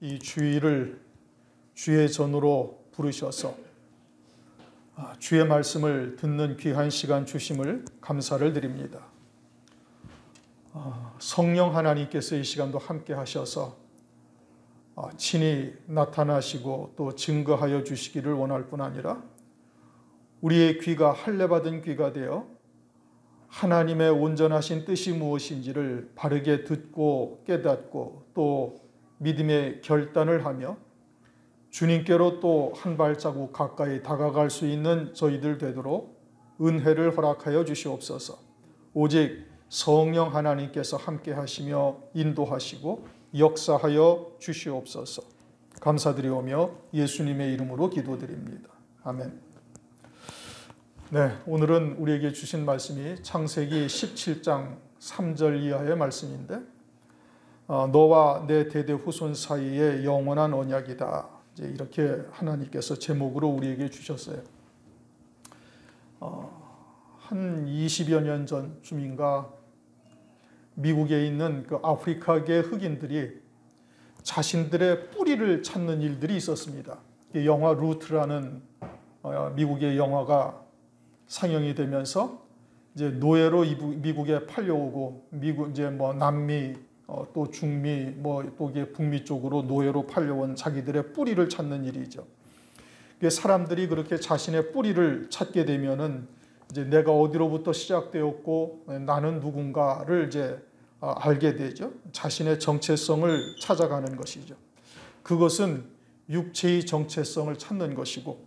이 주일을 주의 전으로 부르셔서 주의 말씀을 듣는 귀한 시간 주심을 감사를 드립니다. 성령 하나님께서 이 시간도 함께 하셔서 친히 나타나시고 또 증거하여 주시기를 원할 뿐 아니라 우리의 귀가 할례받은 귀가 되어 하나님의 온전하신 뜻이 무엇인지를 바르게 듣고 깨닫고 또 믿음의 결단을 하며 주님께로 또 한 발자국 가까이 다가갈 수 있는 저희들 되도록 은혜를 허락하여 주시옵소서. 오직 성령 하나님께서 함께 하시며 인도하시고 역사하여 주시옵소서. 감사드리오며 예수님의 이름으로 기도드립니다. 아멘. 네, 오늘은 우리에게 주신 말씀이 창세기 17장 3절 이하의 말씀인데 너와 내 대대 후손 사이의 영원한 언약이다. 이제 이렇게 하나님께서 제목으로 우리에게 주셨어요. 한 20여 년 전쯤인가 미국에 있는 그 아프리카계 흑인들이 자신들의 뿌리를 찾는 일들이 있었습니다. 영화 루트라는 미국의 영화가 상영이 되면서 이제 노예로 미국에 팔려오고 미국 이제 뭐 남미 또 중미 또 북미 쪽으로 노예로 팔려온 자기들의 뿌리를 찾는 일이죠. 사람들이 그렇게 자신의 뿌리를 찾게 되면은 이제 내가 어디로부터 시작되었고 나는 누군가를 이제 알게 되죠. 자신의 정체성을 찾아가는 것이죠. 그것은 육체의 정체성을 찾는 것이고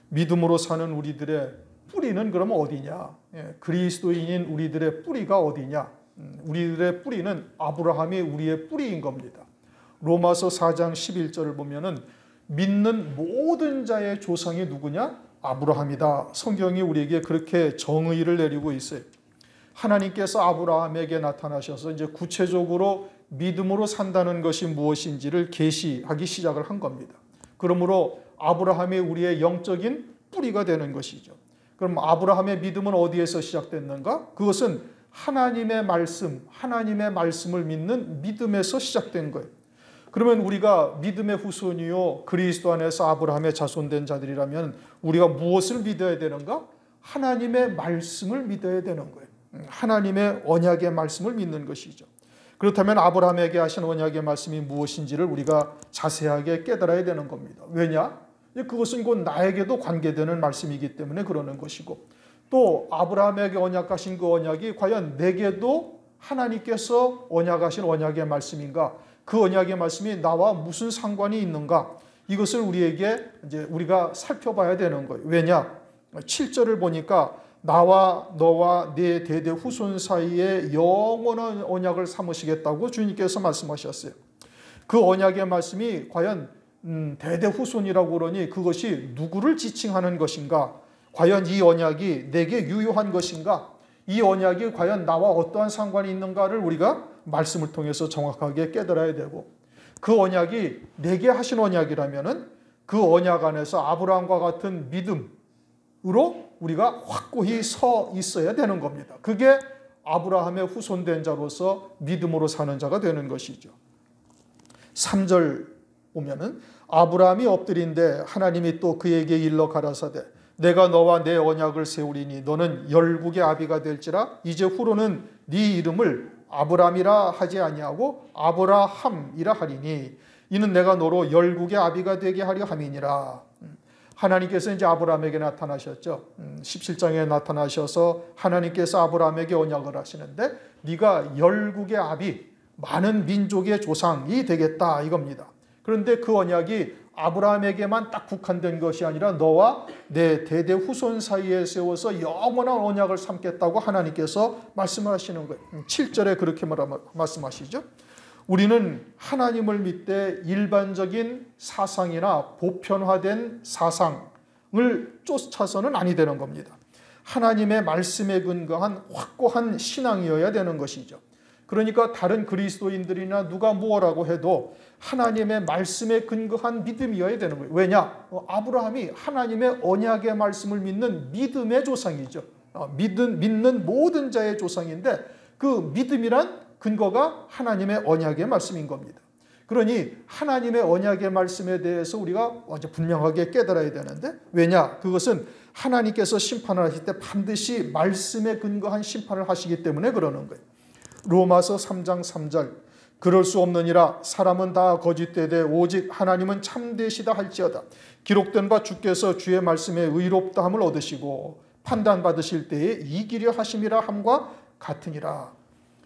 믿음으로 사는 우리들의 뿌리는 그러면 어디냐? 그리스도인인 우리들의 뿌리가 어디냐? 우리들의 뿌리는 아브라함이 우리의 뿌리인 겁니다. 로마서 4장 11절을 보면은 믿는 모든 자의 조상이 누구냐? 아브라함이다. 성경이 우리에게 그렇게 정의를 내리고 있어요. 하나님께서 아브라함에게 나타나셔서 이제 구체적으로 믿음으로 산다는 것이 무엇인지를 계시하기 시작을 한 겁니다. 그러므로 아브라함이 우리의 영적인 뿌리가 되는 것이죠. 그럼 아브라함의 믿음은 어디에서 시작됐는가? 그것은 하나님의 말씀을 믿는 믿음에서 시작된 거예요. 그러면 우리가 믿음의 후손이요 그리스도 안에서 아브라함의 자손된 자들이라면 우리가 무엇을 믿어야 되는가? 하나님의 말씀을 믿어야 되는 거예요. 하나님의 언약의 말씀을 믿는 것이죠. 그렇다면 아브라함에게 하신 언약의 말씀이 무엇인지를 우리가 자세하게 깨달아야 되는 겁니다. 왜냐? 그것은 곧 나에게도 관계되는 말씀이기 때문에 그러는 것이고 또 아브라함에게 언약하신 그 언약이 과연 내게도 하나님께서 언약하신 언약의 말씀인가? 그 언약의 말씀이 나와 무슨 상관이 있는가? 이것을 우리가 살펴봐야 되는 거예요. 왜냐? 7절을 보니까 나와 너와 네 대대 후손 사이에 영원한 언약을 삼으시겠다고 주님께서 말씀하셨어요. 그 언약의 말씀이 과연 대대 후손이라고 그러니 그것이 누구를 지칭하는 것인가? 과연 이 언약이 내게 유효한 것인가? 이 언약이 과연 나와 어떠한 상관이 있는가를 우리가 말씀을 통해서 정확하게 깨달아야 되고 그 언약이 내게 하신 언약이라면은 그 언약 안에서 아브라함과 같은 믿음으로 우리가 확고히 서 있어야 되는 겁니다. 그게 아브라함의 후손된 자로서 믿음으로 사는 자가 되는 것이죠. 3절 보면은 아브라함이 엎드린데 하나님이 또 그에게 일러 가라사대 내가 너와 내 언약을 세우리니 너는 열국의 아비가 될지라 이제 후로는 네 이름을 아브람이라 하지 아니하고 아브라함이라 하리니 이는 내가 너로 열국의 아비가 되게 하려 함이니라. 하나님께서 이제 아브라함에게 나타나셨죠. 17장에 나타나셔서 하나님께서 아브라함에게 언약을 하시는데 네가 열국의 아비, 많은 민족의 조상이 되겠다 이겁니다. 그런데 그 언약이 아브라함에게만 딱 국한된 것이 아니라 너와 내 대대 후손 사이에 세워서 영원한 언약을 삼겠다고 하나님께서 말씀을 하시는 거예요. 7절에 그렇게 말씀하시죠. 우리는 하나님을 믿되 일반적인 사상이나 보편화된 사상을 쫓아서는 아니 되는 겁니다. 하나님의 말씀에 근거한 확고한 신앙이어야 되는 것이죠. 그러니까 다른 그리스도인들이나 누가 뭐라고 해도 하나님의 말씀에 근거한 믿음이어야 되는 거예요. 왜냐? 아브라함이 하나님의 언약의 말씀을 믿는 믿음의 조상이죠. 믿는 모든 자의 조상인데 그 믿음이란 근거가 하나님의 언약의 말씀인 겁니다. 그러니 하나님의 언약의 말씀에 대해서 우리가 먼저 분명하게 깨달아야 되는데 왜냐? 그것은 하나님께서 심판을 하실 때 반드시 말씀에 근거한 심판을 하시기 때문에 그러는 거예요. 로마서 3장 3절 그럴 수 없느니라 사람은 다 거짓되되 오직 하나님은 참되시다 할지어다. 기록된 바 주께서 주의 말씀에 의롭다함을 얻으시고 판단받으실 때에 이기려 하심이라 함과 같으니라.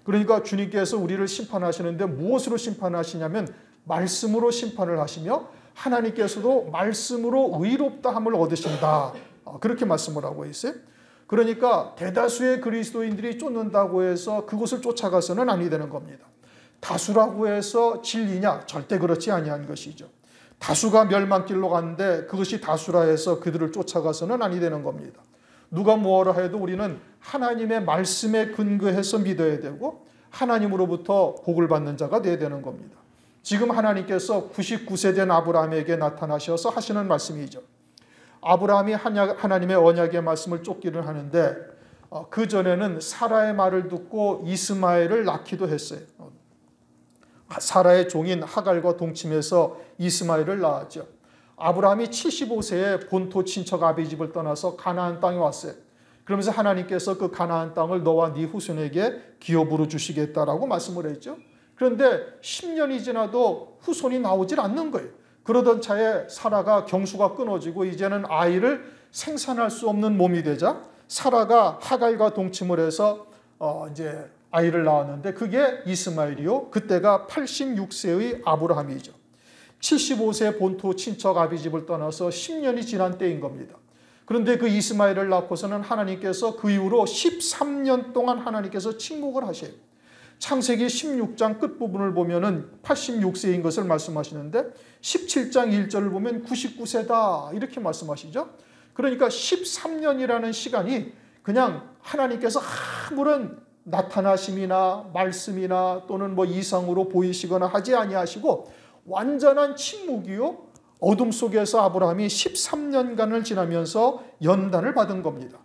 그러니까 주님께서 우리를 심판하시는데 무엇으로 심판하시냐면 말씀으로 심판을 하시며 하나님께서도 말씀으로 의롭다함을 얻으신다. 그렇게 말씀을 하고 있어요. 그러니까 대다수의 그리스도인들이 쫓는다고 해서 그것을 쫓아가서는 아니 되는 겁니다. 다수라고 해서 진리냐? 절대 그렇지 아니한 것이죠. 다수가 멸망길로 가는데 그것이 다수라 해서 그들을 쫓아가서는 아니 되는 겁니다. 누가 뭐라 해도 우리는 하나님의 말씀에 근거해서 믿어야 되고 하나님으로부터 복을 받는 자가 되어야 되는 겁니다. 지금 하나님께서 99세 된 아브라함에게 나타나셔서 하시는 말씀이죠. 아브라함이 하나님의 언약의 말씀을 쫓기를 하는데 그전에는 사라의 말을 듣고 이스마엘을 낳기도 했어요. 사라의 종인 하갈과 동침해서 이스마엘을 낳았죠. 아브라함이 75세에 본토 친척 아비집을 떠나서 가나안 땅에 왔어요. 그러면서 하나님께서 그 가나안 땅을 너와 네 후손에게 기업으로 주시겠다라고 말씀을 했죠. 그런데 10년이 지나도 후손이 나오질 않는 거예요. 그러던 차에 사라가 경수가 끊어지고 이제는 아이를 생산할 수 없는 몸이 되자 사라가 하갈과 동침을 해서 이제 아이를 낳았는데 그게 이스마엘이요. 그때가 86세의 아브라함이죠. 75세 본토 친척 아비집을 떠나서 10년이 지난 때인 겁니다. 그런데 그 이스마엘을 낳고서는 하나님께서 그 이후로 13년 동안 하나님께서 침묵을 하셔요. 창세기 16장 끝부분을 보면은 86세인 것을 말씀하시는데 17장 1절을 보면 99세다 이렇게 말씀하시죠. 그러니까 13년이라는 시간이 그냥 하나님께서 아무런 나타나심이나 말씀이나 또는 뭐 이상으로 보이시거나 하지 아니하시고 완전한 침묵이요. 어둠 속에서 아브라함이 13년간을 지나면서 연단을 받은 겁니다.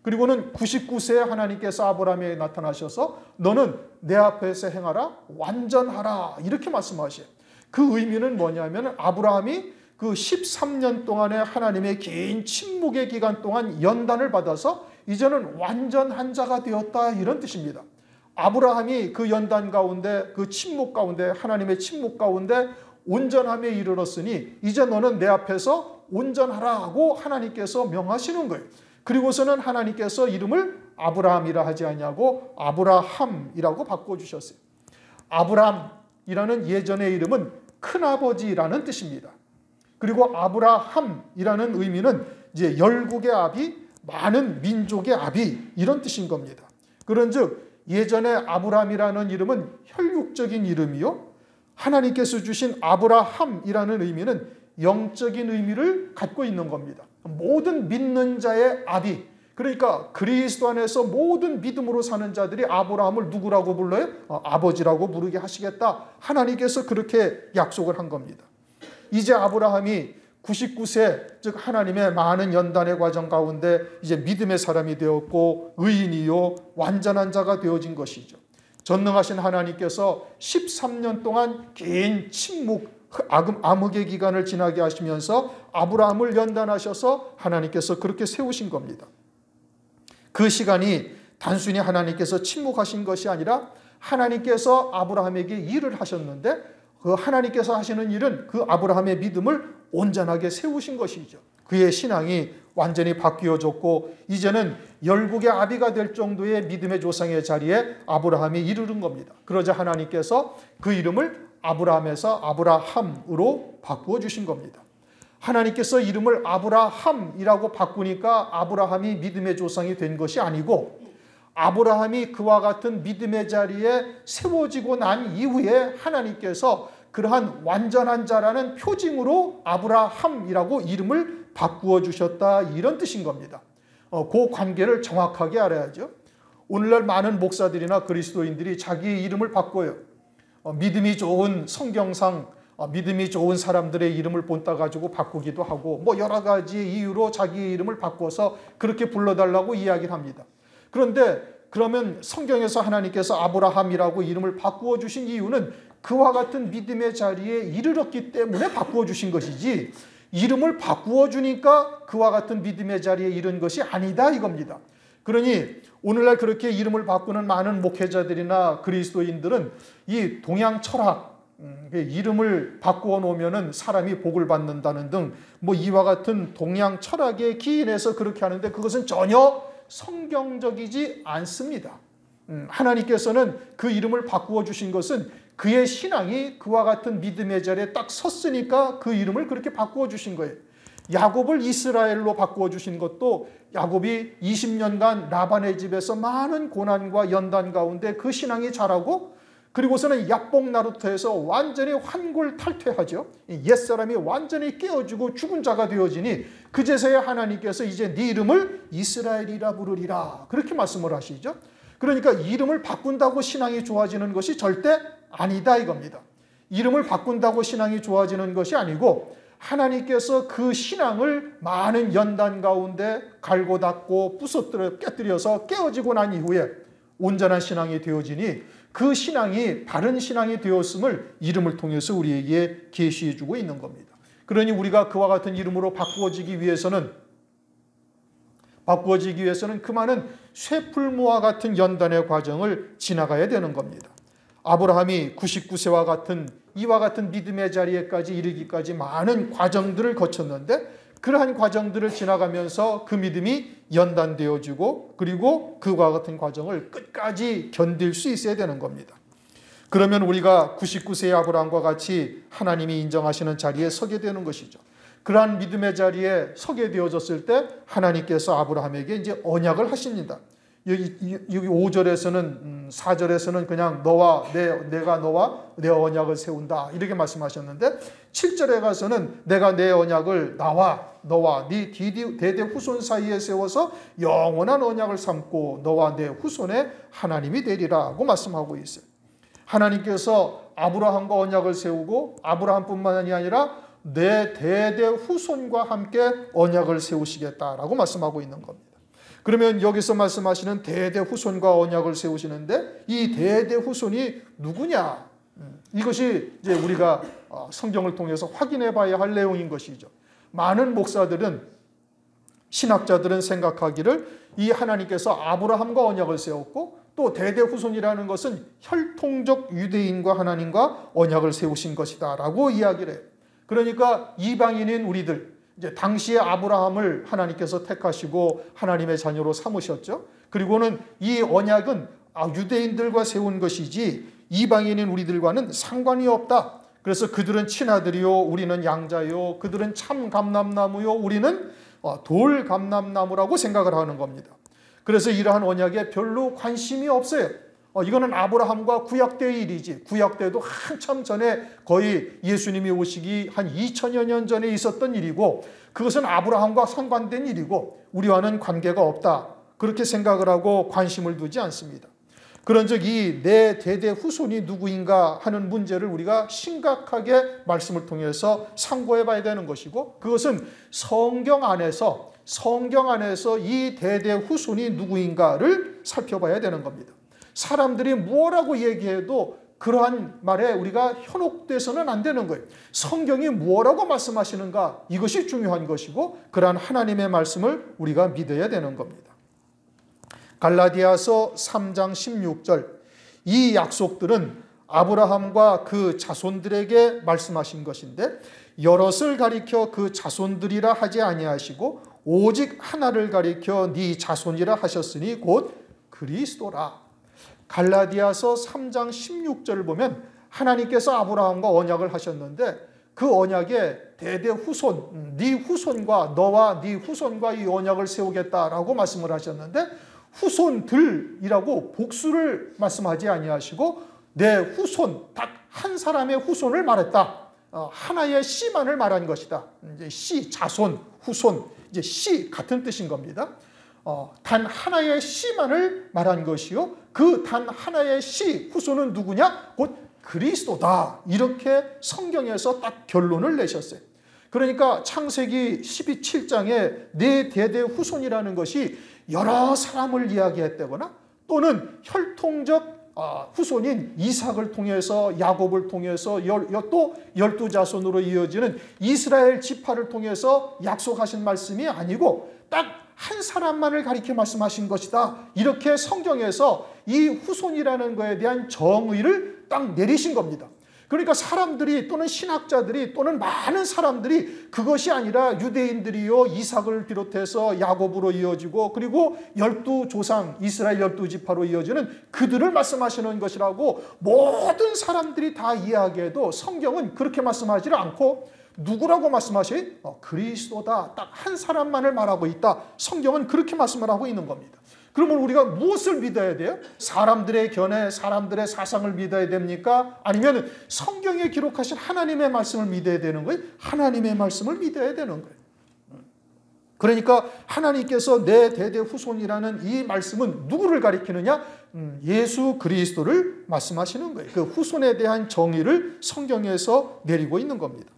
그리고는 99세에 하나님께서 아브라함에게 나타나셔서 너는 내 앞에서 행하라 완전하라 이렇게 말씀하셔요. 그 의미는 뭐냐면 아브라함이 그 13년 동안의 하나님의 긴 침묵의 기간 동안 연단을 받아서 이제는 완전한 자가 되었다 이런 뜻입니다. 아브라함이 그 연단 가운데 그 침묵 가운데 하나님의 침묵 가운데 온전함에 이르렀으니 이제 너는 내 앞에서 온전하라고 하나님께서 명하시는 거예요. 그리고서는 하나님께서 이름을 아브라함이라 하지 아니하고 아브라함이라고 바꿔주셨어요. 아브람이라는 예전의 이름은 큰아버지라는 뜻입니다. 그리고 아브라함이라는 의미는 이제 열국의 아비, 많은 민족의 아비 이런 뜻인 겁니다. 그런즉 예전에 아브람이라는 이름은 혈육적인 이름이요. 하나님께서 주신 아브라함이라는 의미는 영적인 의미를 갖고 있는 겁니다. 모든 믿는 자의 아비, 그러니까 그리스도 안에서 모든 믿음으로 사는 자들이 아브라함을 누구라고 불러요? 아버지라고 부르게 하시겠다. 하나님께서 그렇게 약속을 한 겁니다. 이제 아브라함이 99세, 즉 하나님의 많은 연단의 과정 가운데 이제 믿음의 사람이 되었고 의인이요 완전한 자가 되어진 것이죠. 전능하신 하나님께서 13년 동안 긴 침묵, 암흑의 기간을 지나게 하시면서 아브라함을 연단하셔서 하나님께서 그렇게 세우신 겁니다. 그 시간이 단순히 하나님께서 침묵하신 것이 아니라 하나님께서 아브라함에게 일을 하셨는데 그 하나님께서 하시는 일은 그 아브라함의 믿음을 온전하게 세우신 것이죠. 그의 신앙이 완전히 바뀌어졌고 이제는 열국의 아비가 될 정도의 믿음의 조상의 자리에 아브라함이 이르는 겁니다. 그러자 하나님께서 그 이름을 아브라함에서 아브라함으로 바꾸어 주신 겁니다. 하나님께서 이름을 아브라함이라고 바꾸니까 아브라함이 믿음의 조상이 된 것이 아니고 아브라함이 그와 같은 믿음의 자리에 세워지고 난 이후에 하나님께서 그러한 완전한 자라는 표징으로 아브라함이라고 이름을 바꾸어 주셨다 이런 뜻인 겁니다. 그 관계를 정확하게 알아야죠. 오늘날 많은 목사들이나 그리스도인들이 자기 이름을 바꿔요. 믿음이 좋은 성경상 믿음이 좋은 사람들의 이름을 본따 가지고 바꾸기도 하고 뭐 여러 가지 이유로 자기 이름을 바꿔서 그렇게 불러달라고 이야기를 합니다. 그런데 그러면 성경에서 하나님께서 아브라함이라고 이름을 바꾸어 주신 이유는 그와 같은 믿음의 자리에 이르렀기 때문에 바꾸어 주신 것이지, 이름을 바꾸어 주니까 그와 같은 믿음의 자리에 이른 것이 아니다 이겁니다. 그러니 오늘날 그렇게 이름을 바꾸는 많은 목회자들이나 그리스도인들은 이 동양 철학, 이름을 바꾸어 놓으면 사람이 복을 받는다는 등 뭐 이와 같은 동양 철학에 기인해서 그렇게 하는데 그것은 전혀 성경적이지 않습니다. 하나님께서는 그 이름을 바꾸어 주신 것은 그의 신앙이 그와 같은 믿음의 자리에 딱 섰으니까 그 이름을 그렇게 바꾸어 주신 거예요. 야곱을 이스라엘로 바꾸어 주신 것도 야곱이 20년간 라반의 집에서 많은 고난과 연단 가운데 그 신앙이 자라고, 그리고서는 야복 나루터에서 완전히 환골탈퇴하죠. 옛사람이 완전히 깨어지고 죽은 자가 되어지니 그제서야 하나님께서 이제 네 이름을 이스라엘이라 부르리라 그렇게 말씀을 하시죠. 그러니까 이름을 바꾼다고 신앙이 좋아지는 것이 절대 아니다 이겁니다. 이름을 바꾼다고 신앙이 좋아지는 것이 아니고 하나님께서 그 신앙을 많은 연단 가운데 갈고 닦고 부서뜨려 깨뜨려서 깨어지고 난 이후에 온전한 신앙이 되어지니 그 신앙이 바른 신앙이 되었음을 이름을 통해서 우리에게 계시해 주고 있는 겁니다. 그러니 우리가 그와 같은 이름으로 바꾸어지기 위해서는 그 많은 쇠풀무와 같은 연단의 과정을 지나가야 되는 겁니다. 아브라함이 99세와 같은 이와 같은 믿음의 자리에까지 이르기까지 많은 과정들을 거쳤는데 그러한 과정들을 지나가면서 그 믿음이 연단되어지고 그리고 그와 같은 과정을 끝까지 견딜 수 있어야 되는 겁니다. 그러면 우리가 99세의 아브라함과 같이 하나님이 인정하시는 자리에 서게 되는 것이죠. 그러한 믿음의 자리에 서게 되어졌을 때 하나님께서 아브라함에게 이제 언약을 하십니다. 여기 5절에서는 4절에서는 그냥 내가 너와 내 언약을 세운다 이렇게 말씀하셨는데 7절에 가서는 내가 내 언약을 너와 네 대대 후손 사이에 세워서 영원한 언약을 삼고 너와 내 후손의 하나님이 되리라고 말씀하고 있어요. 하나님께서 아브라함과 언약을 세우고 아브라함뿐만이 아니라 내 대대 후손과 함께 언약을 세우시겠다라고 말씀하고 있는 겁니다. 그러면 여기서 말씀하시는 대대 후손과 언약을 세우시는데 이 대대 후손이 누구냐? 이것이 이제 우리가 성경을 통해서 확인해 봐야 할 내용인 것이죠. 많은 목사들은, 신학자들은 생각하기를 이 하나님께서 아브라함과 언약을 세웠고 또 대대 후손이라는 것은 혈통적 유대인과 하나님과 언약을 세우신 것이다 라고 이야기를 해요. 그러니까 이방인인 우리들, 이제 당시에 아브라함을 하나님께서 택하시고 하나님의 자녀로 삼으셨죠. 그리고는 이 언약은 유대인들과 세운 것이지 이방인인 우리들과는 상관이 없다. 그래서 그들은 친아들이요 우리는 양자요, 그들은 참 감람나무요 우리는 돌 감람나무라고 생각을 하는 겁니다. 그래서 이러한 언약에 별로 관심이 없어요. 이거는 아브라함과 구약 때의 일이지, 구약 때도 한참 전에 거의 예수님이 오시기 한 2000여 년 전에 있었던 일이고 그것은 아브라함과 상관된 일이고 우리와는 관계가 없다 그렇게 생각을 하고 관심을 두지 않습니다. 그런즉 이 내 대대 후손이 누구인가 하는 문제를 우리가 심각하게 말씀을 통해서 상고해 봐야 되는 것이고 그것은 성경 안에서 이 대대 후손이 누구인가를 살펴봐야 되는 겁니다. 사람들이 뭐라고 얘기해도 그러한 말에 우리가 현혹돼서는 안 되는 거예요. 성경이 뭐라고 말씀하시는가 이것이 중요한 것이고 그러한 하나님의 말씀을 우리가 믿어야 되는 겁니다. 갈라디아서 3장 16절 이 약속들은 아브라함과 그 자손들에게 말씀하신 것인데 여럿을 가리켜 그 자손들이라 하지 아니하시고 오직 하나를 가리켜 네 자손이라 하셨으니 곧 그리스도라. 갈라디아서 3장 16절을 보면 하나님께서 아브라함과 언약을 하셨는데 그 언약에 대대 후손, 네 후손과 너와 네 후손과 이 언약을 세우겠다라고 말씀을 하셨는데 후손들이라고 복수를 말씀하지 아니하시고 내 후손, 딱 한 사람의 후손을 말했다. 하나의 씨만을 말한 것이다. 이제 씨, 자손, 후손, 이제 씨 같은 뜻인 겁니다. 단 하나의 씨만을 말한 것이요. 그 단 하나의 씨, 후손은 누구냐? 곧 그리스도다. 이렇게 성경에서 딱 결론을 내셨어요. 그러니까 창세기 12장에 네 대대 후손이라는 것이 여러 사람을 이야기했다거나 또는 혈통적 후손인 이삭을 통해서 야곱을 통해서 또 12자손으로 이어지는 이스라엘 지파를 통해서 약속하신 말씀이 아니고 딱 한 사람만을 가리켜 말씀하신 것이다. 이렇게 성경에서 이 후손이라는 것에 대한 정의를 딱 내리신 겁니다. 그러니까 사람들이 또는 신학자들이 또는 많은 사람들이 그것이 아니라 유대인들이요 이삭을 비롯해서 야곱으로 이어지고 그리고 12조상 이스라엘 12지파로 이어지는 그들을 말씀하시는 것이라고 모든 사람들이 다 이야기해도 성경은 그렇게 말씀하지 않고 누구라고 말씀하셔요? 그리스도다. 딱 한 사람만을 말하고 있다. 성경은 그렇게 말씀을 하고 있는 겁니다. 그러면 우리가 무엇을 믿어야 돼요? 사람들의 견해, 사람들의 사상을 믿어야 됩니까? 아니면 성경에 기록하신 하나님의 말씀을 믿어야 되는 거예요? 하나님의 말씀을 믿어야 되는 거예요. 그러니까 하나님께서 내 대대 후손이라는 이 말씀은 누구를 가리키느냐? 예수 그리스도를 말씀하시는 거예요. 그 후손에 대한 정의를 성경에서 내리고 있는 겁니다.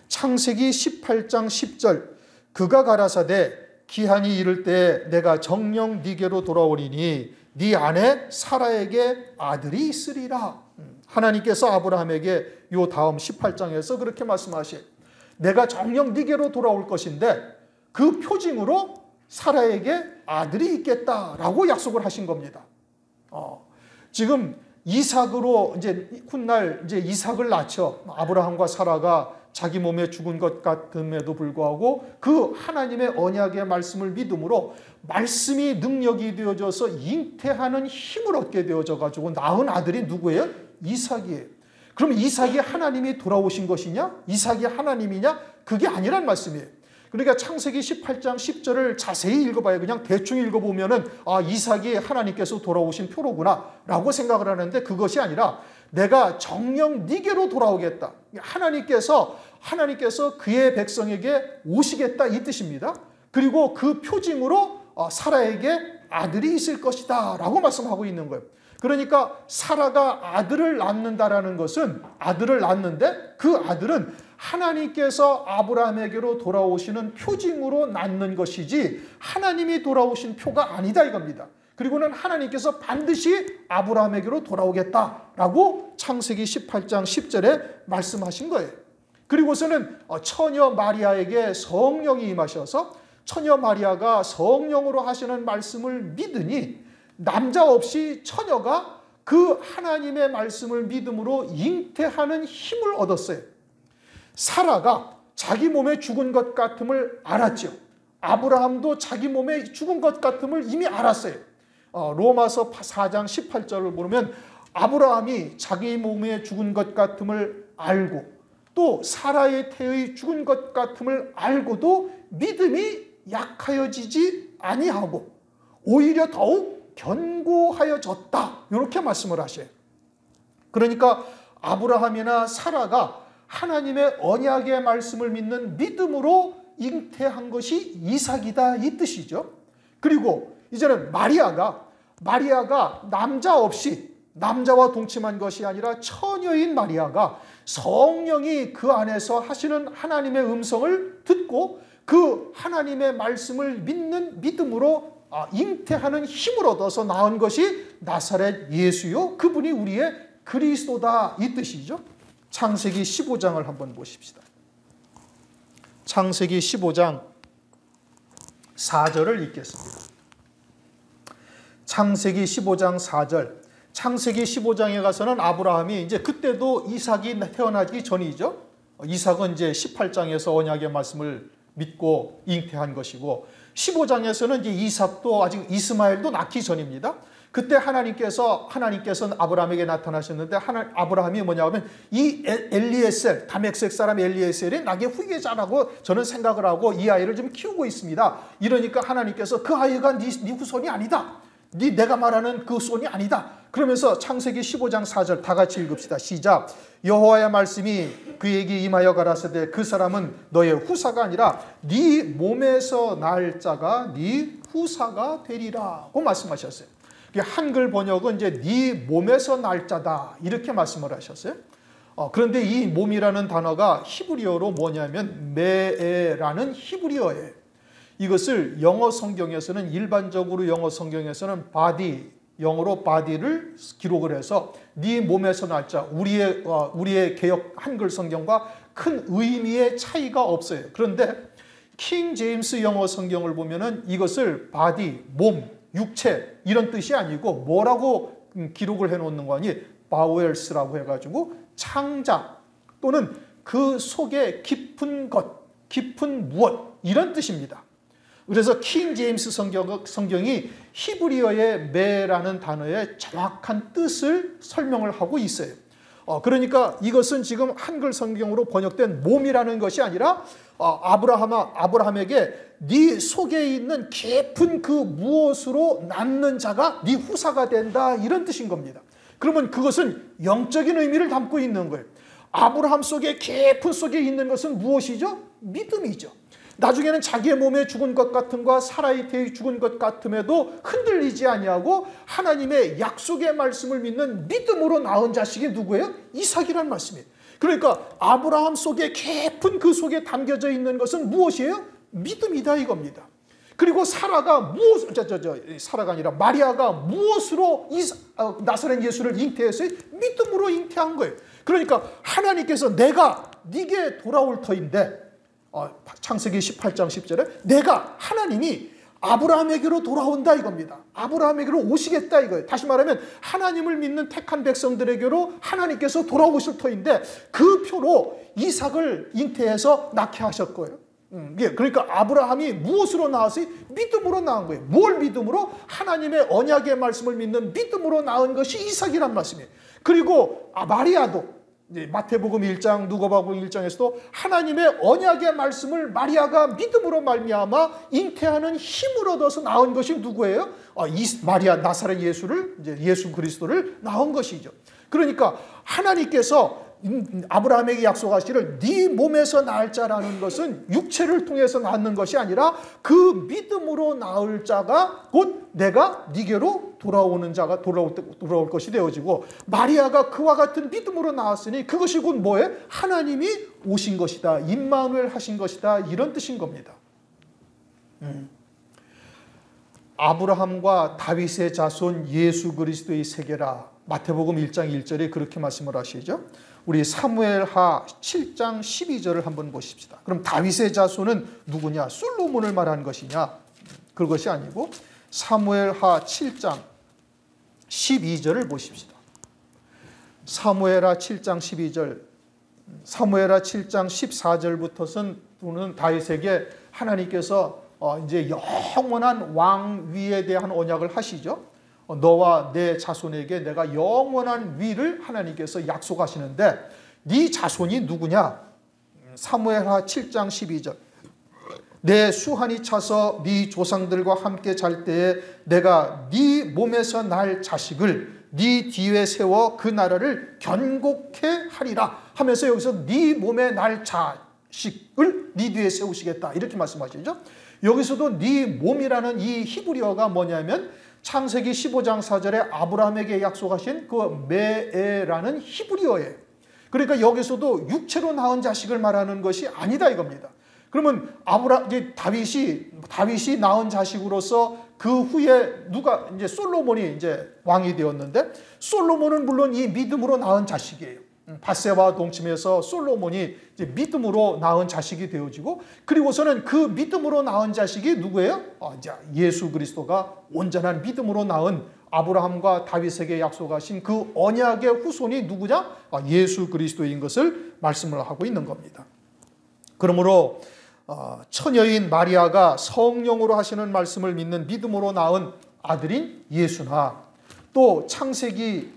창세기 18장 10절 그가 가라사대 기한이 이를 때 내가 정녕 네게로 돌아오리니 네 안에 사라에게 아들이 있으리라. 하나님께서 아브라함에게 요 다음 18장에서 그렇게 말씀하셔요. 내가 정녕 네게로 돌아올 것인데 그 표징으로 사라에게 아들이 있겠다라고 약속을 하신 겁니다. 지금 이삭으로 이제 훗날 이제 이삭을 낳죠. 아브라함과 사라가 자기 몸에 죽은 것 같음에도 불구하고 그 하나님의 언약의 말씀을 믿음으로 말씀이 능력이 되어져서 잉태하는 힘을 얻게 되어져 가지고 낳은 아들이 누구예요? 이삭이에요. 그럼 이삭이 하나님이 돌아오신 것이냐? 이삭이 하나님이냐? 그게 아니란 말씀이에요. 그러니까 창세기 18장 10절을 자세히 읽어봐요. 그냥 대충 읽어보면은 이삭이 하나님께서 돌아오신 표로구나 라고 생각을 하는데 그것이 아니라 내가 정녕 네게로 돌아오겠다. 하나님께서 그의 백성에게 오시겠다 이 뜻입니다. 그리고 그 표징으로 사라에게 아들이 있을 것이다 라고 말씀하고 있는 거예요. 그러니까 사라가 아들을 낳는다라는 것은 아들을 낳는데 그 아들은 하나님께서 아브라함에게로 돌아오시는 표징으로 낳는 것이지 하나님이 돌아오신 표가 아니다 이겁니다. 그리고는 하나님께서 반드시 아브라함에게로 돌아오겠다라고 창세기 18장 10절에 말씀하신 거예요. 그리고서는 처녀 마리아에게 성령이 임하셔서 처녀 마리아가 성령으로 하시는 말씀을 믿으니 남자 없이 처녀가 그 하나님의 말씀을 믿음으로 잉태하는 힘을 얻었어요. 사라가 자기 몸에 죽은 것 같음을 알았죠. 아브라함도 자기 몸에 죽은 것 같음을 이미 알았어요. 로마서 4장 18절을 보면 아브라함이 자기 몸에 죽은 것 같음을 알고 또 사라의 태의 죽은 것 같음을 알고도 믿음이 약하여지지 아니하고 오히려 더욱 견고하여졌다. 이렇게 말씀을 하셔요. 그러니까 아브라함이나 사라가 하나님의 언약의 말씀을 믿는 믿음으로 잉태한 것이 이삭이다 이 뜻이죠. 그리고 이제는 마리아가 남자 없이 남자와 동침한 것이 아니라 처녀인 마리아가 성령이 그 안에서 하시는 하나님의 음성을 듣고 그 하나님의 말씀을 믿는 믿음으로 잉태하는 힘을 얻어서 낳은 것이 나사렛 예수요. 그분이 우리의 그리스도다 이 뜻이죠. 창세기 15장을 한번 보십시다. 창세기 15장 4절을 읽겠습니다. 창세기 15장 4절. 창세기 15장에 가서는 아브라함이 이제 그때도 이삭이 태어나기 전이죠. 이삭은 이제 18장에서 언약의 말씀을 믿고 잉태한 것이고 15장에서는 이제 이삭도 아직 이스마엘도 낳기 전입니다. 그때 하나님께서는 아브라함에게 나타나셨는데 아브라함이 뭐냐 하면 이 엘리에셀 다메섹 사람 엘리에셀이 나의 후계자라고 저는 생각을 하고 이 아이를 좀 키우고 있습니다. 이러니까 하나님께서 그 아이가 네 후손이 아니다. 내가 말하는 그 손이 아니다. 그러면서 창세기 15장 4절 다 같이 읽읍시다. 시작. 여호와의 말씀이 그에게 임하여 가라사대 그 사람은 너의 후사가 아니라 네 몸에서 날 자가 네 후사가 되리라고 말씀하셨어요. 한글 번역은 이제 네 몸에서 날 자다 이렇게 말씀을 하셨어요. 그런데 이 몸이라는 단어가 히브리어로 뭐냐면 메에라는 히브리어예요. 이것을 영어 성경에서는 일반적으로 영어 성경에서는 body, 영어로 body를 기록을 해서 네 몸에서 날 자, 우리의 개역 한글 성경과 큰 의미의 차이가 없어요. 그런데 킹 제임스 영어 성경을 보면은 이것을 body, 몸, 육체 이런 뜻이 아니고 뭐라고 기록을 해놓는 거니 bowels라고 해가지고 창자 또는 그 속에 깊은 것, 깊은 무엇 이런 뜻입니다. 그래서 킹 제임스 성경이 히브리어의 메라는 단어의 정확한 뜻을 설명을 하고 있어요. 그러니까 이것은 지금 한글 성경으로 번역된 몸이라는 것이 아니라 아브라함에게 네 속에 있는 깊은 그 무엇으로 낳는 자가 네 후사가 된다 이런 뜻인 겁니다. 그러면 그것은 영적인 의미를 담고 있는 거예요. 아브라함 속에 깊은 속에 있는 것은 무엇이죠? 믿음이죠. 나중에는 자기의 몸에 죽은 것 같음과 사라의 태에 죽은 것 같음에도 흔들리지 아니하고 하나님의 약속의 말씀을 믿는 믿음으로 낳은 자식이 누구예요? 이삭이란 말씀이에요. 그러니까 아브라함 속에 깊은 그 속에 담겨져 있는 것은 무엇이에요? 믿음이다 이겁니다. 그리고 사라가 아니라 마리아가 무엇으로 나사렛 예수를 잉태했어요? 믿음으로 잉태한 거예요. 그러니까 하나님께서 내가 네게 돌아올 터인데 창세기 18장 10절에 내가 하나님이 아브라함에게로 돌아온다 이겁니다. 아브라함에게로 오시겠다 이거예요. 다시 말하면 하나님을 믿는 택한 백성들에게로 하나님께서 돌아오실 터인데 그 표로 이삭을 잉태해서 낳게 하실 거예요. 그러니까 아브라함이 무엇으로 낳았어요? 믿음으로 낳은 거예요. 뭘 믿음으로? 하나님의 언약의 말씀을 믿는 믿음으로 낳은 것이 이삭이란 말씀이에요. 그리고 마리아도 마태복음 1장, 누가복음 1장에서도 하나님의 언약의 말씀을 마리아가 믿음으로 말미암아 잉태하는 힘을 얻어서 낳은 것이 누구예요? 마리아 나사렛 예수를 이제 예수 그리스도를 낳은 것이죠. 그러니까 하나님께서 아브라함에게 약속하시기를 네 몸에서 낳을 자라는 것은 육체를 통해서 낳는 것이 아니라 그 믿음으로 낳을 자가 곧 내가 네게로 돌아오는 자가 돌아올 것이 되어지고 마리아가 그와 같은 믿음으로 낳았으니 그것이 곧 뭐예요? 하나님이 오신 것이다. 임마누엘 하신 것이다. 이런 뜻인 겁니다. 아브라함과 다윗의 자손 예수 그리스도의 세계라. 마태복음 1장 1절에 그렇게 말씀을 하시죠. 우리 사무엘하 7장 12절을 한번 보십시다. 그럼 다윗의 자손은 누구냐? 솔로몬을 말하는 것이냐? 그것이 아니고 사무엘하 7장 12절을 보십시다. 사무엘하 7장 12절, 사무엘하 7장 14절부터는 다윗에게 하나님께서 이제 영원한 왕위에 대한 언약을 하시죠. 너와 내 자손에게 내가 영원한 위를 하나님께서 약속하시는데 네 자손이 누구냐? 사무엘하 7장 12절 내 수한이 차서 네 조상들과 함께 잘 때에 내가 네 몸에서 날 자식을 네 뒤에 세워 그 나라를 견고케 하리라 하면서 여기서 네 몸에 날 자식을 네 뒤에 세우시겠다 이렇게 말씀하시죠. 여기서도 네 몸이라는 이 히브리어가 뭐냐면 창세기 15장 4절에 아브라함에게 약속하신 그 메에라는 히브리어예요. 그러니까 여기서도 육체로 낳은 자식을 말하는 것이 아니다 이겁니다. 그러면 다윗이 낳은 자식으로서 그 후에 이제 솔로몬이 이제 왕이 되었는데 솔로몬은 물론 이 믿음으로 낳은 자식이에요. 밧세바와 동침해서 솔로몬이 이제 믿음으로 낳은 자식이 되어지고 그리고서는 그 믿음으로 낳은 자식이 누구예요? 이제 예수 그리스도가 온전한 믿음으로 낳은 아브라함과 다윗에게 약속하신 그 언약의 후손이 누구냐? 예수 그리스도인 것을 말씀을 하고 있는 겁니다. 그러므로 처녀인 마리아가 성령으로 하시는 말씀을 믿는 믿음으로 낳은 아들인 예수나 또 창세기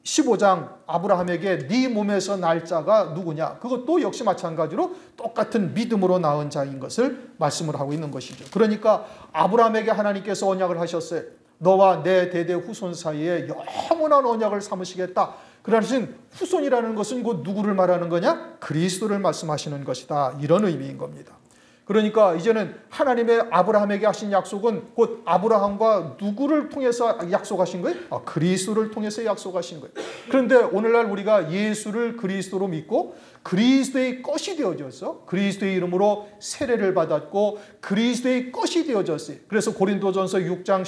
15장 아브라함에게 네 몸에서 날 자가 누구냐? 그것도 역시 마찬가지로 똑같은 믿음으로 낳은 자인 것을 말씀을 하고 있는 것이죠. 그러니까 아브라함에게 하나님께서 언약을 하셨어요. 너와 내 대대 후손 사이에 영원한 언약을 삼으시겠다. 그러신 후손이라는 것은 곧 누구를 말하는 거냐? 그리스도를 말씀하시는 것이다. 이런 의미인 겁니다. 그러니까 이제는 하나님의 아브라함에게 하신 약속은 곧 아브라함과 누구를 통해서 약속하신 거예요? 그리스도를 통해서 약속하신 거예요. 그런데 오늘날 우리가 예수를 그리스도로 믿고 그리스도의 것이 되어져서 그리스도의 이름으로 세례를 받았고 그리스도의 것이 되어졌어요. 그래서 고린도전서 6장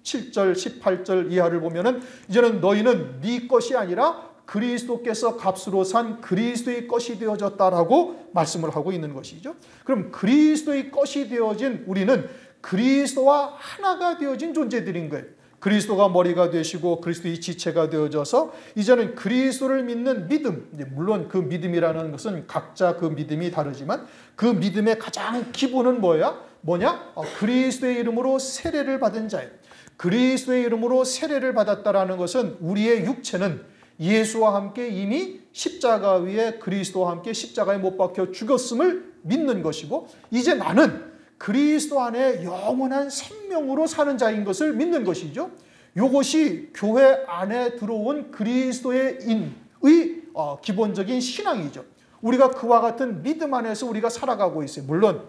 17절 18절 이하를 보면은 이제는 너희는 네 것이 아니라 그리스도께서 값으로 산 그리스도의 것이 되어졌다라고 말씀을 하고 있는 것이죠. 그럼 그리스도의 것이 되어진 우리는 그리스도와 하나가 되어진 존재들인 거예요. 그리스도가 머리가 되시고 그리스도의 지체가 되어져서 이제는 그리스도를 믿는 믿음, 물론 그 믿음이라는 것은 각자 그 믿음이 다르지만 그 믿음의 가장 기본은 뭐냐? 그리스도의 이름으로 세례를 받은 자예요. 그리스도의 이름으로 세례를 받았다라는 것은 우리의 육체는 예수와 함께 이미 십자가 위에 그리스도와 함께 십자가에 못 박혀 죽었음을 믿는 것이고 이제 나는 그리스도 안에 영원한 생명으로 사는 자인 것을 믿는 것이죠. 이것이 교회 안에 들어온 그리스도의 인의 기본적인 신앙이죠. 우리가 그와 같은 믿음 안에서 우리가 살아가고 있어요. 물론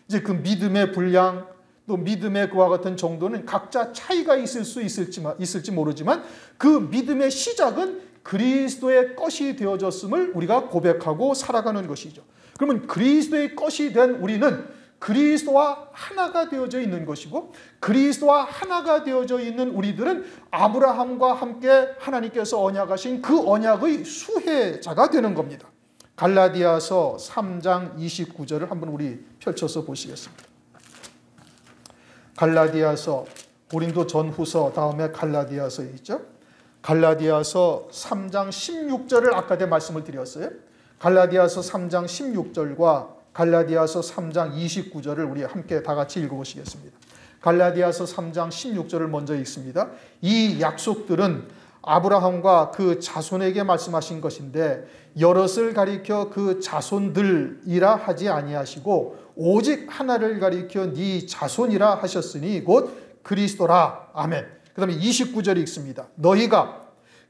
이제 그 믿음의 분량 또 믿음의 그와 같은 정도는 각자 차이가 있을지 모르지만 그 믿음의 시작은 그리스도의 것이 되어졌음을 우리가 고백하고 살아가는 것이죠. 그러면 그리스도의 것이 된 우리는 그리스도와 하나가 되어져 있는 것이고 그리스도와 하나가 되어져 있는 우리들은 아브라함과 함께 하나님께서 언약하신 그 언약의 수혜자가 되는 겁니다. 갈라디아서 3장 29절을 한번 우리 펼쳐서 보시겠습니다. 갈라디아서 고린도 전후서 다음에 갈라디아서 있죠. 갈라디아서 3장 16절을 아까 때 말씀을 드렸어요. 갈라디아서 3장 16절과 갈라디아서 3장 29절을 우리 함께 다 같이 읽어보시겠습니다. 갈라디아서 3장 16절을 먼저 읽습니다. 이 약속들은 아브라함과 그 자손에게 말씀하신 것인데 여럿을 가리켜 그 자손들이라 하지 아니하시고 오직 하나를 가리켜 네 자손이라 하셨으니 곧 그리스도라. 아멘. 그 다음에 29절 읽습니다. 너희가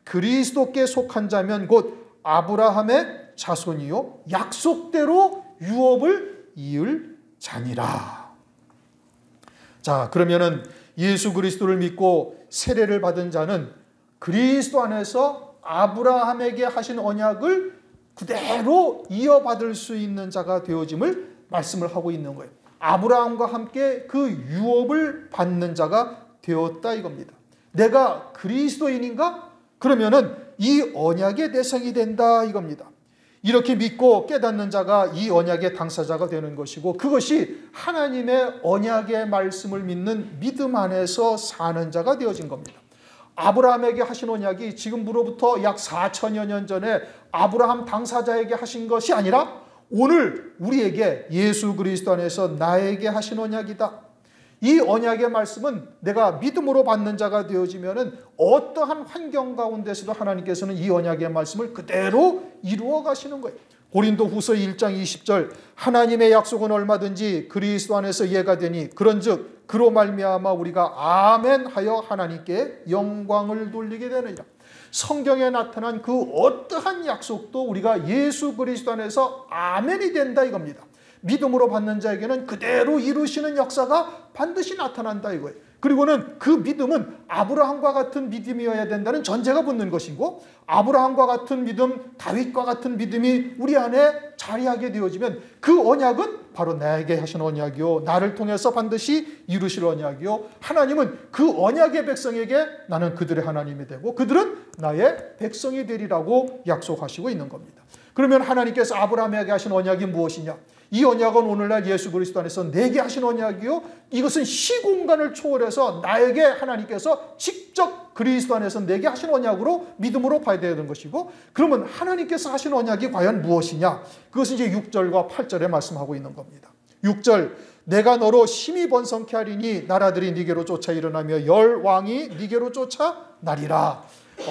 그리스도께 속한 자면 곧 아브라함의 자손이요 약속대로 유업을 이을 자니라. 자, 그러면은 예수 그리스도를 믿고 세례를 받은 자는 그리스도 안에서 아브라함에게 하신 언약을 그대로 이어받을 수 있는 자가 되어짐을 말씀을 하고 있는 거예요. 아브라함과 함께 그 유업을 받는 자가 되었다 이겁니다. 내가 그리스도인인가? 그러면은 이 언약의 대상이 된다 이겁니다. 이렇게 믿고 깨닫는 자가 이 언약의 당사자가 되는 것이고 그것이 하나님의 언약의 말씀을 믿는 믿음 안에서 사는 자가 되어진 겁니다. 아브라함에게 하신 언약이 지금으로부터 약 4천여 년 전에 아브라함 당사자에게 하신 것이 아니라 오늘 우리에게 예수 그리스도 안에서 나에게 하신 언약이다. 이 언약의 말씀은 내가 믿음으로 받는 자가 되어지면은 어떠한 환경 가운데서도 하나님께서는 이 언약의 말씀을 그대로 이루어 가시는 거예요. 고린도후서 1장 20절 하나님의 약속은 얼마든지 그리스도 안에서 예가 되니 그런즉 그로 말미암아 우리가 아멘 하여 하나님께 영광을 돌리게 되느니라. 성경에 나타난 그 어떠한 약속도 우리가 예수 그리스도 안에서 아멘이 된다 이겁니다. 믿음으로 받는 자에게는 그대로 이루시는 역사가 반드시 나타난다 이거예요. 그리고는 그 믿음은 아브라함과 같은 믿음이어야 된다는 전제가 붙는 것이고 아브라함과 같은 믿음, 다윗과 같은 믿음이 우리 안에 자리하게 되어지면 그 언약은 바로 나에게 하신 언약이요 나를 통해서 반드시 이루실 언약이요 하나님은 그 언약의 백성에게 나는 그들의 하나님이 되고 그들은 나의 백성이 되리라고 약속하시고 있는 겁니다. 그러면 하나님께서 아브라함에게 하신 언약이 무엇이냐? 이 언약은 오늘날 예수 그리스도 안에서 내게 하신 언약이요 이것은 시공간을 초월해서 나에게 하나님께서 직접 그리스도 안에서 내게 하신 언약으로 믿음으로 봐야 되는 것이고 그러면 하나님께서 하신 언약이 과연 무엇이냐? 그것은 이제 6절과 8절에 말씀하고 있는 겁니다. 6절 내가 너로 심히 번성케 하리니 나라들이 네게로 쫓아 일어나며 열 왕이 네게로 쫓아 나리라.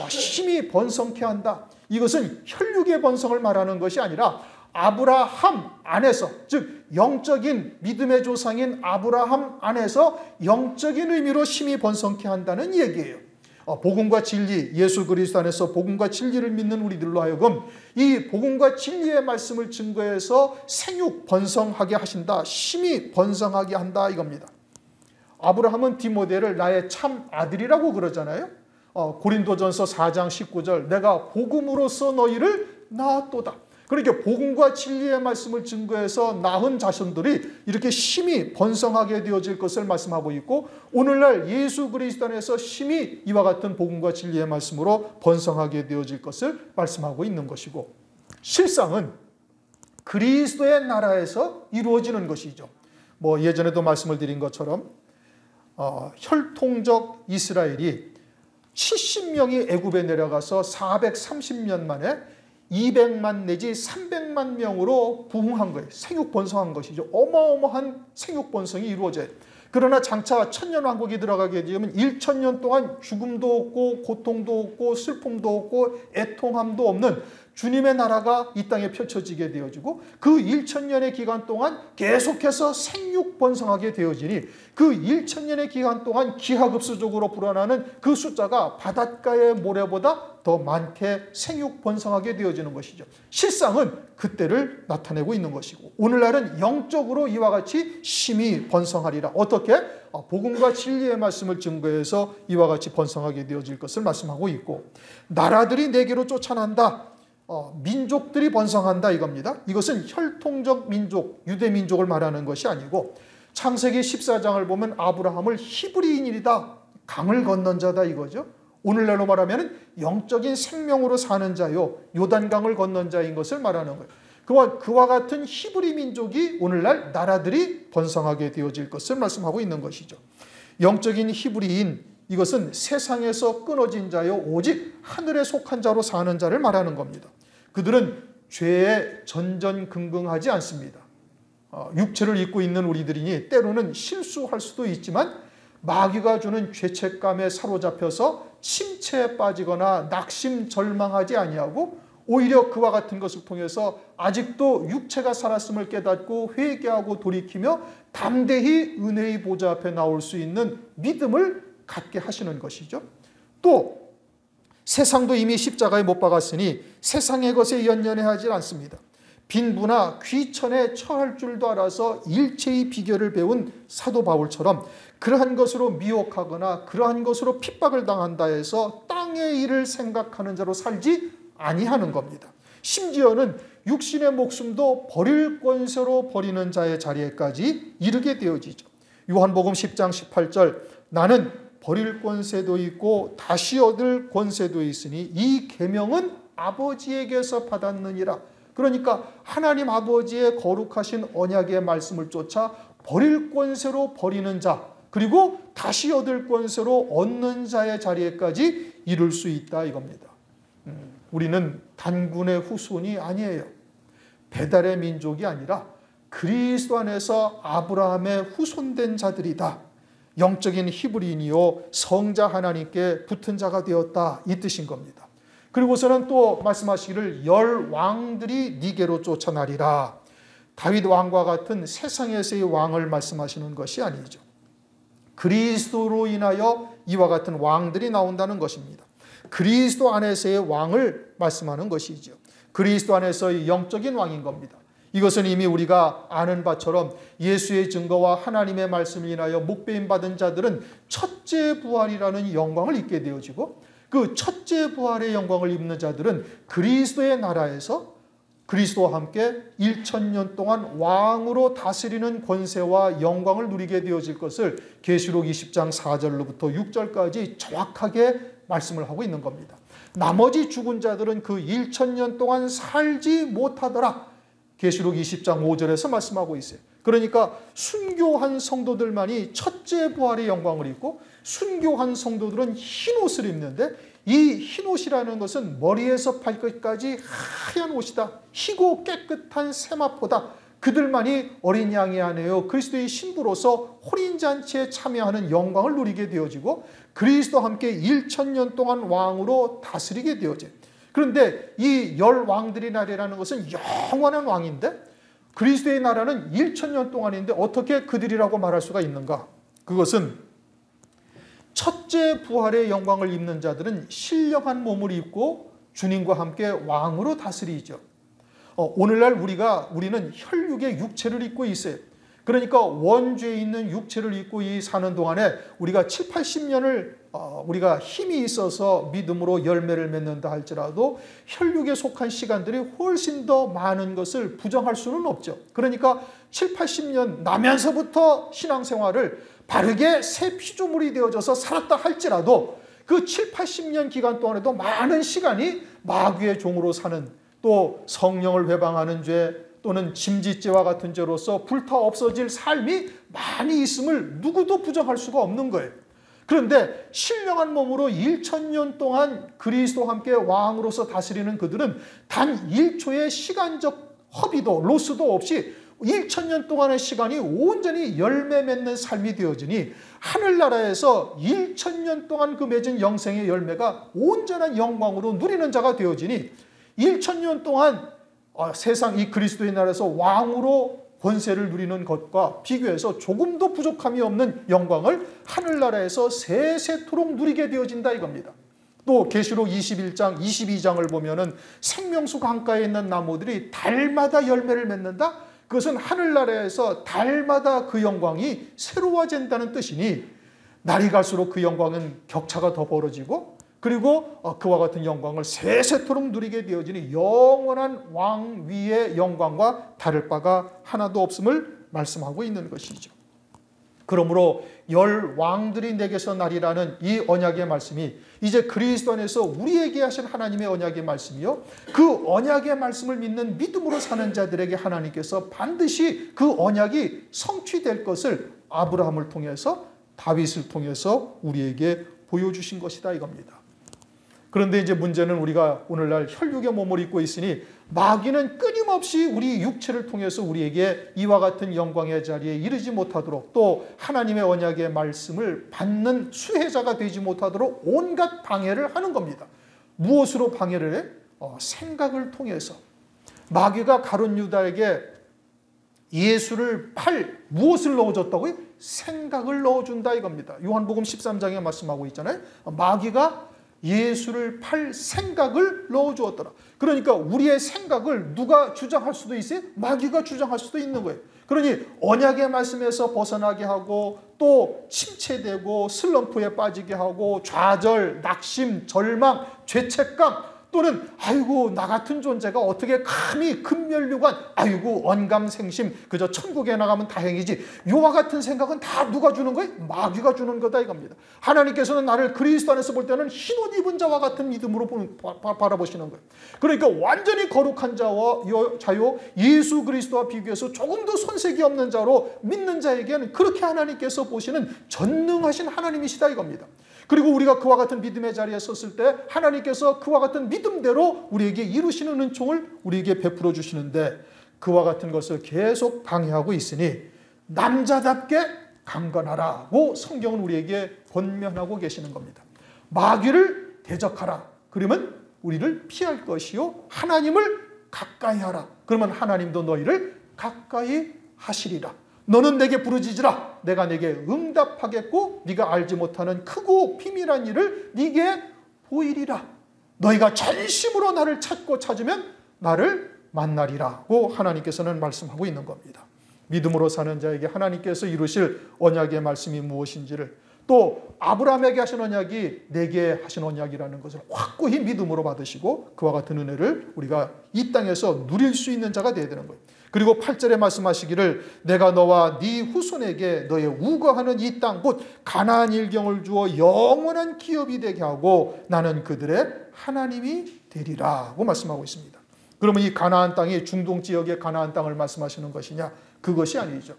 심히 번성케 한다. 이것은 혈육의 번성을 말하는 것이 아니라 아브라함 안에서 즉 영적인 믿음의 조상인 아브라함 안에서 영적인 의미로 심히 번성케 한다는 얘기예요. 복음과 진리, 예수 그리스도 안에서 복음과 진리를 믿는 우리들로 하여금 이 복음과 진리의 말씀을 증거해서 생육 번성하게 하신다, 심히 번성하게 한다 이겁니다. 아브라함은 디모데를 나의 참 아들이라고 그러잖아요. 고린도전서 4장 19절 내가 복음으로써 너희를 낳았도다. 그러니까 복음과 진리의 말씀을 증거해서 낳은 자손들이 이렇게 심히 번성하게 되어질 것을 말씀하고 있고, 오늘날 예수 그리스도 안에서 심히 이와 같은 복음과 진리의 말씀으로 번성하게 되어질 것을 말씀하고 있는 것이고, 실상은 그리스도의 나라에서 이루어지는 것이죠. 예전에도 말씀을 드린 것처럼 혈통적 이스라엘이 70명이 애굽에 내려가서 430년 만에 200만 내지 300만 명으로 부흥한 거예요. 생육번성한 것이죠. 어마어마한 생육번성이 이루어져요. 그러나 장차 천년왕국이 들어가게 되면 1000년 동안 죽음도 없고 고통도 없고 슬픔도 없고 애통함도 없는 주님의 나라가 이 땅에 펼쳐지게 되어지고, 그 1000년의 기간 동안 계속해서 생육번성하게 되어지니 그 1000년의 기간 동안 기하급수적으로 불어나는 그 숫자가 바닷가의 모래보다 더 많게 생육번성하게 되어지는 것이죠. 실상은 그때를 나타내고 있는 것이고, 오늘날은 영적으로 이와 같이 심히 번성하리라. 어떻게? 복음과 진리의 말씀을 증거해서 이와 같이 번성하게 되어질 것을 말씀하고 있고, 나라들이 내게로 쫓아난다, 민족들이 번성한다 이겁니다. 이것은 혈통적 민족, 유대 민족을 말하는 것이 아니고, 창세기 14장을 보면 아브라함을 히브리인이다, 강을 건넌 자다 이거죠. 오늘날로 말하면 영적인 생명으로 사는 자요, 요단강을 건넌 자인 것을 말하는 거예요. 그와 같은 히브리 민족이 오늘날 나라들이 번성하게 되어질 것을 말씀하고 있는 것이죠. 영적인 히브리인, 이것은 세상에서 끊어진 자요, 오직 하늘에 속한 자로 사는 자를 말하는 겁니다. 그들은 죄에 전전긍긍하지 않습니다. 육체를 입고 있는 우리들이니 때로는 실수할 수도 있지만 마귀가 주는 죄책감에 사로잡혀서 침체에 빠지거나 낙심절망하지 아니하고, 오히려 그와 같은 것을 통해서 아직도 육체가 살았음을 깨닫고 회개하고 돌이키며 담대히 은혜의 보좌 앞에 나올 수 있는 믿음을 갖게 하시는 것이죠. 또 세상도 이미 십자가에 못 박았으니 세상의 것에 연연해하지 않습니다. 빈부나 귀천에 처할 줄도 알아서 일체의 비결을 배운 사도 바울처럼 그러한 것으로 미혹하거나 그러한 것으로 핍박을 당한다 해서 땅의 일을 생각하는 자로 살지 아니하는 겁니다. 심지어는 육신의 목숨도 버릴 권세로 버리는 자의 자리에까지 이르게 되어지죠. 요한복음 10장 18절 나는 버릴 권세도 있고 다시 얻을 권세도 있으니 이 계명은 아버지에게서 받았느니라. 그러니까 하나님 아버지의 거룩하신 언약의 말씀을 쫓아 버릴 권세로 버리는 자, 그리고 다시 얻을 권세로 얻는 자의 자리에까지 이룰 수 있다 이겁니다. 우리는 단군의 후손이 아니에요. 배달의 민족이 아니라 그리스도 안에서 아브라함의 후손된 자들이다. 영적인 히브리인이요 성자 하나님께 붙은 자가 되었다, 이 뜻인 겁니다. 그리고서는 또 말씀하시기를 열 왕들이 니게로 쫓아나리라. 다윗 왕과 같은 세상에서의 왕을 말씀하시는 것이 아니죠. 그리스도로 인하여 이와 같은 왕들이 나온다는 것입니다. 그리스도 안에서의 왕을 말씀하는 것이죠. 그리스도 안에서의 영적인 왕인 겁니다. 이것은 이미 우리가 아는 바처럼 예수의 증거와 하나님의 말씀을 인하여 목배임 받은 자들은 첫째 부활이라는 영광을 입게 되어지고, 그 첫째 부활의 영광을 입는 자들은 그리스도의 나라에서 그리스도와 함께 1000년 동안 왕으로 다스리는 권세와 영광을 누리게 되어질 것을 계시록 20장 4절로부터 6절까지 정확하게 말씀을 하고 있는 겁니다. 나머지 죽은 자들은 그 1000년 동안 살지 못하더라. 계시록 20장 5절에서 말씀하고 있어요. 그러니까 순교한 성도들만이 첫째 부활의 영광을 입고, 순교한 성도들은 흰 옷을 입는데, 이 흰 옷이라는 것은 머리에서 발끝까지 하얀 옷이다. 희고 깨끗한 세마포다. 그들만이 어린 양의 아내요 그리스도의 신부로서 혼인잔치에 참여하는 영광을 누리게 되어지고, 그리스도와 함께 1000년 동안 왕으로 다스리게 되어져요. 그런데 이 열 왕들의 나라라는 것은 영원한 왕인데, 그리스도의 나라는 1000년 동안인데 어떻게 그들이라고 말할 수가 있는가? 그것은 첫째 부활의 영광을 입는 자들은 신령한 몸을 입고 주님과 함께 왕으로 다스리죠. 오늘날 우리는 혈육의 육체를 입고 있어요. 그러니까 원죄에 있는 육체를 입고 사는 동안에 우리가 7, 80년을 우리가 힘이 있어서 믿음으로 열매를 맺는다 할지라도 혈육에 속한 시간들이 훨씬 더 많은 것을 부정할 수는 없죠. 그러니까 7, 80년 나면서부터 신앙생활을 바르게 새 피조물이 되어져서 살았다 할지라도 그 7, 80년 기간 동안에도 많은 시간이 마귀의 종으로 사는, 또 성령을 회방하는 죄 또는 짐짓죄와 같은 죄로서 불타 없어질 삶이 많이 있음을 누구도 부정할 수가 없는 거예요. 그런데 신령한 몸으로 1000년 동안 그리스도와 함께 왕으로서 다스리는 그들은 단 1초의 시간적 허비도 로스도 없이 1000년 동안의 시간이 온전히 열매 맺는 삶이 되어지니 하늘나라에서 1000년 동안 그 맺은 영생의 열매가 온전한 영광으로 누리는 자가 되어지니 1000년 동안 세상 이 그리스도의 나라에서 왕으로 권세를 누리는 것과 비교해서 조금도 부족함이 없는 영광을 하늘나라에서 세세토록 누리게 되어진다 이겁니다. 또 계시록 21장, 22장을 보면은 생명수 강가에 있는 나무들이 달마다 열매를 맺는다. 그것은 하늘나라에서 달마다 그 영광이 새로워진다는 뜻이니 날이 갈수록 그 영광은 격차가 더 벌어지고 그리고 그와 같은 영광을 세세토록 누리게 되어지니 영원한 왕위의 영광과 다를 바가 하나도 없음을 말씀하고 있는 것이죠. 그러므로 열 왕들이 내게서 나리라는 이 언약의 말씀이 이제 그리스도 안에서 우리에게 하신 하나님의 언약의 말씀이요, 그 언약의 말씀을 믿는 믿음으로 사는 자들에게 하나님께서 반드시 그 언약이 성취될 것을 아브라함을 통해서, 다윗을 통해서 우리에게 보여주신 것이다 이겁니다. 그런데 이제 문제는 우리가 오늘날 혈육의 몸을 입고 있으니 마귀는 끊임없이 우리 육체를 통해서 우리에게 이와 같은 영광의 자리에 이르지 못하도록, 또 하나님의 언약의 말씀을 받는 수혜자가 되지 못하도록 온갖 방해를 하는 겁니다. 무엇으로 방해를 해? 생각을 통해서. 마귀가 가룟 유다에게 예수를 무엇을 넣어줬다고요? 생각을 넣어준다 이겁니다. 요한복음 13장에 말씀하고 있잖아요. 마귀가 예수를 팔 생각을 넣어주었더라. 그러니까 우리의 생각을 누가 주장할 수도 있어요? 마귀가 주장할 수도 있는 거예요. 그러니 언약의 말씀에서 벗어나게 하고 또 침체되고 슬럼프에 빠지게 하고 좌절, 낙심, 절망, 죄책감, 또는 아이고 나 같은 존재가 어떻게 감히 금멸류관, 아이고 언감생심, 그저 천국에 나가면 다행이지, 요와 같은 생각은 다 누가 주는 거예요? 마귀가 주는 거다 이겁니다. 하나님께서는 나를 그리스도 안에서 볼 때는 흰옷 입은 자와 같은 믿음으로 바라보시는 거예요. 그러니까 완전히 거룩한 자요 예수 그리스도와 비교해서 조금도 손색이 없는 자로 믿는 자에게는 그렇게 하나님께서 보시는 전능하신 하나님이시다 이겁니다. 그리고 우리가 그와 같은 믿음의 자리에 섰을 때 하나님께서 그와 같은 믿음대로 우리에게 이루시는 은총을 우리에게 베풀어 주시는데, 그와 같은 것을 계속 방해하고 있으니 남자답게 강건하라고 성경은 우리에게 권면하고 계시는 겁니다. 마귀를 대적하라. 그러면 우리를 피할 것이요, 하나님을 가까이 하라. 그러면 하나님도 너희를 가까이 하시리라. 너는 내게 부르짖으라. 내가 내게 응답하겠고 네가 알지 못하는 크고 비밀한 일을 네게 보이리라. 너희가 전심으로 나를 찾고 찾으면 나를 만나리라고 하나님께서는 말씀하고 있는 겁니다. 믿음으로 사는 자에게 하나님께서 이루실 언약의 말씀이 무엇인지를, 또 아브라함에게 하신 언약이 내게 하신 언약이라는 것을 확고히 믿음으로 받으시고 그와 같은 은혜를 우리가 이 땅에서 누릴 수 있는 자가 되어야 되는 거예요. 그리고 8절에 말씀하시기를 내가 너와 네 후손에게 너의 우거하는 이 땅 곧 가나안 일경을 주어 영원한 기업이 되게 하고 나는 그들의 하나님이 되리라고 말씀하고 있습니다. 그러면 이 가나안 땅이 중동 지역의 가나안 땅을 말씀하시는 것이냐? 그것이 아니죠.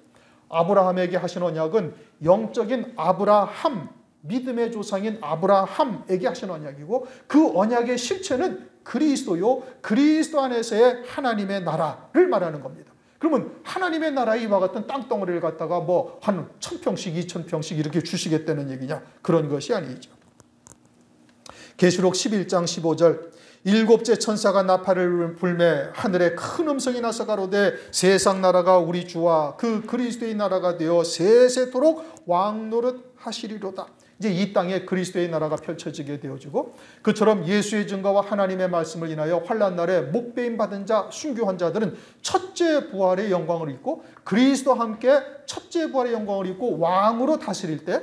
아브라함에게 하신 언약은 영적인 아브라함, 믿음의 조상인 아브라함에게 하신 언약이고, 그 언약의 실체는 그리스도요, 그리스도 안에서의 하나님의 나라를 말하는 겁니다. 그러면 하나님의 나라에 이와 같은 땅덩어리를 갖다가 뭐 한 1000평씩 2000평씩 이렇게 주시겠다는 얘기냐? 그런 것이 아니죠. 계시록 11장 15절 일곱째 천사가 나팔을 불매 하늘에 큰 음성이 나서 가로되 세상 나라가 우리 주와 그 그리스도의 나라가 되어 세세토록 왕노릇 하시리로다. 이제 이 땅에 그리스도의 나라가 펼쳐지게 되어지고, 그처럼 예수의 증거와 하나님의 말씀을 인하여 환난 날에 목배임 받은 자, 순교한 자들은 첫째 부활의 영광을 입고, 그리스도와 함께 첫째 부활의 영광을 입고 왕으로 다스릴 때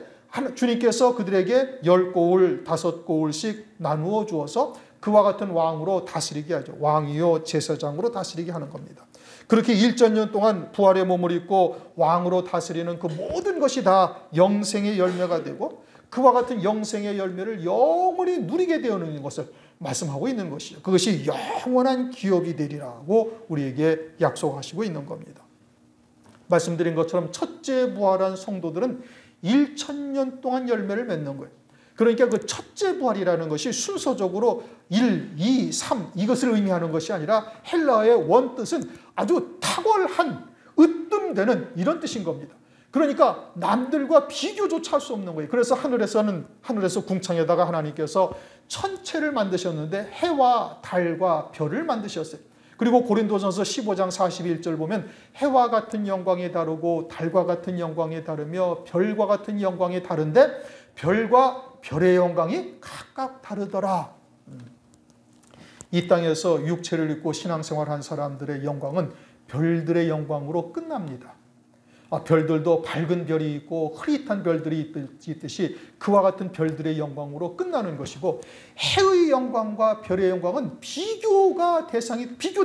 주님께서 그들에게 10고울, 5고울씩 나누어 주어서 그와 같은 왕으로 다스리게 하죠. 왕이요 제사장으로 다스리게 하는 겁니다. 그렇게 1,000년 동안 부활의 몸을 입고 왕으로 다스리는 그 모든 것이 다 영생의 열매가 되고, 그와 같은 영생의 열매를 영원히 누리게 되는 것을 말씀하고 있는 것이죠. 그것이 영원한 기업이 되리라고 우리에게 약속하시고 있는 겁니다. 말씀드린 것처럼 첫째 부활한 성도들은 1,000년 동안 열매를 맺는 거예요. 그러니까 그 첫째 부활이라는 것이 순서적으로 1, 2, 3 이것을 의미하는 것이 아니라 헬라어의 원뜻은 아주 탁월한, 으뜸되는 이런 뜻인 겁니다. 그러니까 남들과 비교조차 할 수 없는 거예요. 그래서 하늘에서 궁창에다가 하나님께서 천체를 만드셨는데 해와 달과 별을 만드셨어요. 그리고 고린도전서 15장 41절 보면 해와 같은 영광이 다르고 달과 같은 영광이 다르며 별과 같은 영광이 다른데 별과 별의 영광이 각각 다르더라. 이 땅에서 육체를 입고 신앙생활한 사람들의 영광은 별들의 영광으로 끝납니다. 별들도 밝은 별이 있고 흐릿한 별들이 있듯이 그와 같은 별들의 영광으로 끝나는 것이고, 해의 영광과 별의 영광은 비교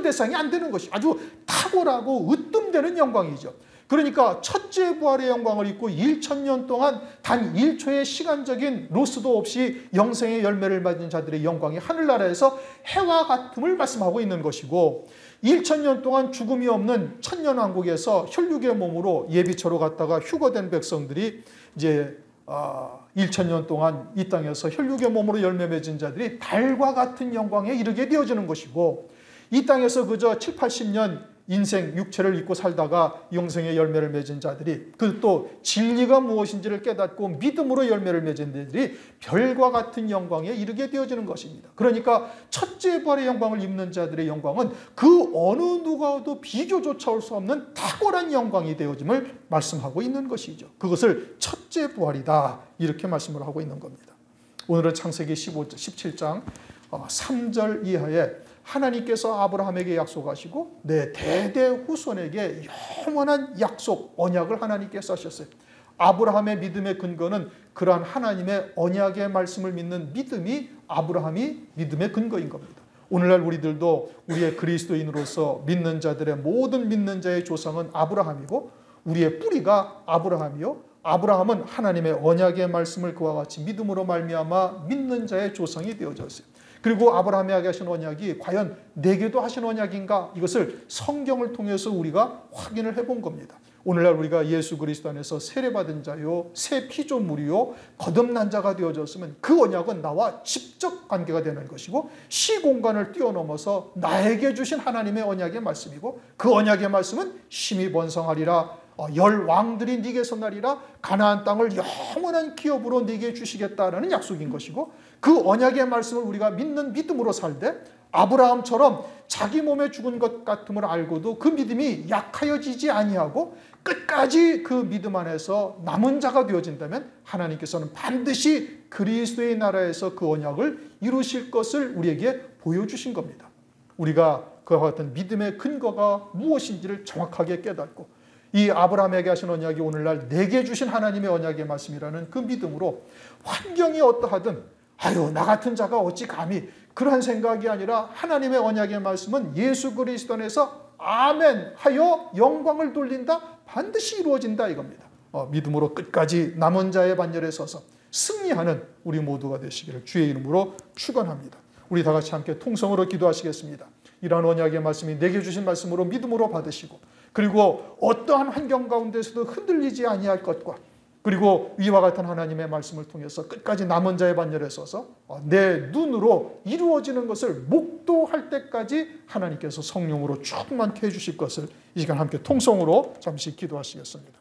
대상이 안 되는 것이 아주 탁월하고 으뜸되는 영광이죠. 그러니까 첫째 부활의 영광을 입고 1,000년 동안 단 1초의 시간적인 로스도 없이 영생의 열매를 맞은 자들의 영광이 하늘나라에서 해와 같음을 말씀하고 있는 것이고, 1,000년 동안 죽음이 없는 천년왕국에서 혈육의 몸으로 예비처로 갔다가 휴거된 백성들이 이제 1,000년 동안 이 땅에서 혈육의 몸으로 열매 맺은 자들이 달과 같은 영광에 이르게 되어지는 것이고, 이 땅에서 그저 7, 80년 인생 육체를 입고 살다가 영생의 열매를 맺은 자들이, 그 또 진리가 무엇인지를 깨닫고 믿음으로 열매를 맺은 자들이 별과 같은 영광에 이르게 되어지는 것입니다. 그러니까 첫째 부활의 영광을 입는 자들의 영광은 그 어느 누가도 비교조차 할 수 없는 탁월한 영광이 되어짐을 말씀하고 있는 것이죠. 그것을 첫째 부활이다 이렇게 말씀을 하고 있는 겁니다. 오늘은 창세기 17장 3절 이하에 하나님께서 아브라함에게 약속하시고 내 대대 후손에게 영원한 약속, 언약을 하나님께서 하셨어요. 아브라함의 믿음의 근거는 그러한 하나님의 언약의 말씀을 믿는 믿음이 아브라함이 믿음의 근거인 겁니다. 오늘날 우리들도 우리의 그리스도인으로서 믿는 자들의 모든 믿는 자의 조상은 아브라함이고, 우리의 뿌리가 아브라함이요, 아브라함은 하나님의 언약의 말씀을 그와 같이 믿음으로 말미암아 믿는 자의 조상이 되어졌어요. 그리고 아브라함에게 하신 언약이 과연 내게도 하신 언약인가? 이것을 성경을 통해서 우리가 확인을 해본 겁니다. 오늘날 우리가 예수 그리스도 안에서 세례받은 자요, 새 피조물이요, 거듭난 자가 되어졌으면 그 언약은 나와 직접 관계가 되는 것이고, 시공간을 뛰어넘어서 나에게 주신 하나님의 언약의 말씀이고, 그 언약의 말씀은 심히 번성하리라, 열 왕들이 네게서 나리라, 가나안 땅을 영원한 기업으로 네게 주시겠다라는 약속인 것이고, 그 언약의 말씀을 우리가 믿는 믿음으로 살되 아브라함처럼 자기 몸에 죽은 것 같음을 알고도 그 믿음이 약하여지지 아니하고 끝까지 그 믿음 안에서 남은 자가 되어진다면 하나님께서는 반드시 그리스도의 나라에서 그 언약을 이루실 것을 우리에게 보여주신 겁니다. 우리가 그와 같은 믿음의 근거가 무엇인지를 정확하게 깨닫고, 이 아브라함에게 하신 언약이 오늘날 내게 주신 하나님의 언약의 말씀이라는 그 믿음으로 환경이 어떠하든 나 같은 자가 어찌 감히, 그러한 생각이 아니라 하나님의 언약의 말씀은 예수 그리스도 안에서 아멘 하여 영광을 돌린다, 반드시 이루어진다 이겁니다. 믿음으로 끝까지 남은 자의 반열에 서서 승리하는 우리 모두가 되시기를 주의 이름으로 축원합니다. 우리 다 같이 함께 통성으로 기도하시겠습니다. 이러한 언약의 말씀이 내게 주신 말씀으로 믿음으로 받으시고, 그리고 어떠한 환경 가운데서도 흔들리지 아니할 것과, 그리고 위와 같은 하나님의 말씀을 통해서 끝까지 남은 자의 반열에 서서 내 눈으로 이루어지는 것을 목도할 때까지 하나님께서 성령으로 충만케 해주실 것을 이 시간 함께 통성으로 잠시 기도하시겠습니다.